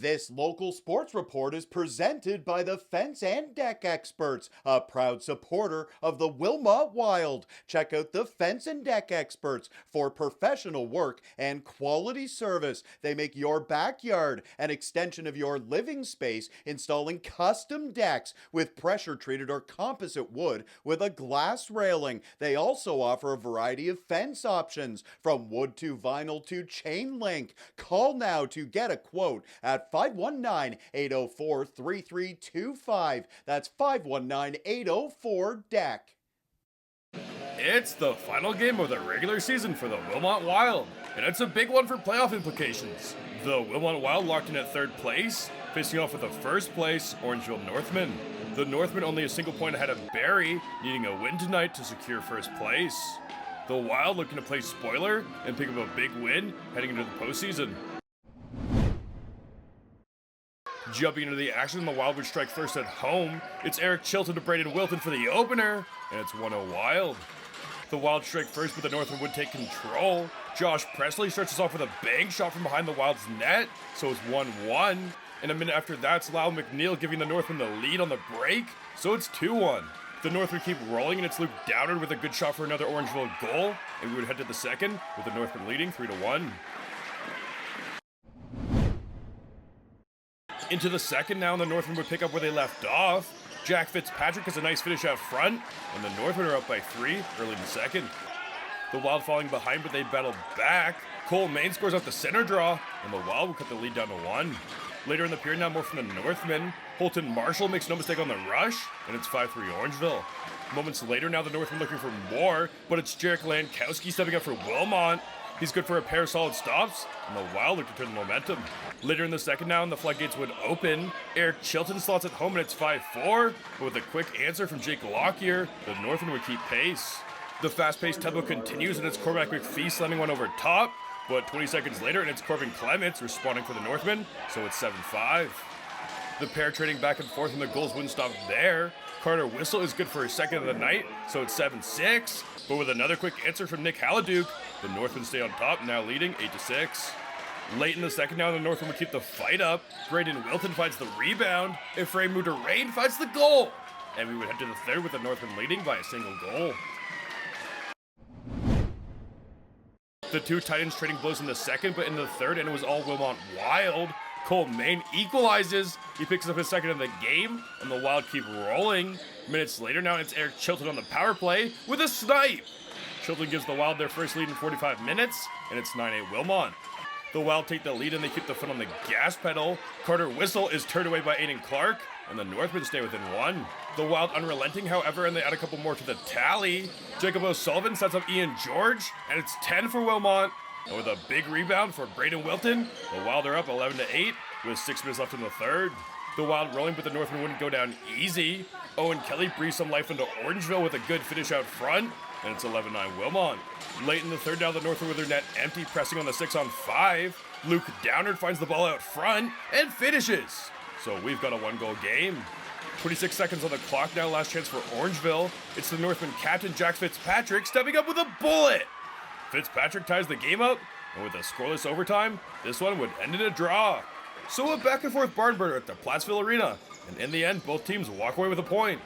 This local sports report is presented by the Fence and Deck Experts, a proud supporter of the Wilmot Wild. Check out the Fence and Deck Experts for professional work and quality service. They make your backyard an extension of your living space, installing custom decks with pressure-treated or composite wood with a glass railing. They also offer a variety of fence options, from wood to vinyl to chain link. Call now to get a quote at 519-804-3325. That's 519-804-DECK. It's the final game of the regular season for the Wilmot Wild, and it's a big one for playoff implications. The Wilmot Wild locked in at third place, facing off with the first place Orangeville Northmen. The Northmen only a single point ahead of Barrie, needing a win tonight to secure first place. The Wild looking to play spoiler and pick up a big win heading into the postseason. Jumping into the action, the Wild would strike first at home. It's Eric Chilton to Braden Wilton for the opener, and it's 1-0 Wild. The Wild strike first, but the Northmen would take control. Josh Presley starts us off with a bang shot from behind the Wild's net, so it's 1-1. And a minute after that, it's Lyle McNeil giving the Northmen the lead on the break, so it's 2-1. The Northmen keep rolling, and it's Luke Downard with a good shot for another Orangeville goal, and we would head to the second, with the Northmen leading 3-1. Into the second now, and the Northmen would pick up where they left off. Jack Fitzpatrick has a nice finish out front, and the Northmen are up by 3 early in the second. The Wild falling behind, but they battle back. Cole Main scores out the center draw, and the Wild will cut the lead down to 1. Later in the period now, more from the Northmen. Holton Marshall makes no mistake on the rush, and it's 5-3 Orangeville. Moments later now, the Northmen looking for more, but it's Jarek Lankowski stepping up for Wilmot. He's good for a pair of solid stops, and the Wild look to turn the momentum. Later in the second now, and the floodgates would open. Eric Chilton slots at home, and it's 5-4. But with a quick answer from Jake Lockyer, the Northmen would keep pace. The fast-paced tempo continues, and it's Cormac McPhee slamming one over top. But 20 seconds later, and it's Corbin Clements responding for the Northmen, so it's 7-5. The pair trading back and forth, and the goals wouldn't stop there. Carter Whistle is good for his second of the night, so it's 7-6. But with another quick answer from Nick Haladuke, the Northmen stay on top, now leading 8-6. Late in the second now, the Northmen would keep the fight up. Braden Wilton finds the rebound. Ephraim Mudarain finds the goal. And we would head to the third with the Northmen leading by a single goal. The two Titans trading blows in the second, but in the third, and it was all Wilmot Wild. Cole Main equalizes. He picks up his second of the game, and the Wild keep rolling. Minutes later now, it's Eric Chilton on the power play with a snipe. Chilton gives the Wild their first lead in 45 minutes, and it's 9-8 Wilmot. The Wild take the lead, and they keep the foot on the gas pedal. Carter Whistle is turned away by Aiden Clark, and the Northmen stay within 1. The Wild unrelenting, however, and they add a couple more to the tally. Jacob O'Sullivan sets up Ian George, and it's 10 for Wilmot. And with a big rebound for Braden Wilton, the Wild are up 11-8 with 6 minutes left in the third. The Wild rolling, but the Northmen wouldn't go down easy. Owen Kelly breathes some life into Orangeville with a good finish out front, and it's 11-9 Wilmot. Late in the third now, the Northmen with their net empty, pressing on the 6-on-5. Luke Downard finds the ball out front and finishes. So we've got a 1-goal game. 26 seconds on the clock now, last chance for Orangeville. It's the Northmen captain, Jack Fitzpatrick, stepping up with a bullet. Fitzpatrick ties the game up, and with a scoreless overtime, this one would end in a draw. So a back-and-forth barn burner at the Plattsville Arena, and in the end, both teams walk away with a point.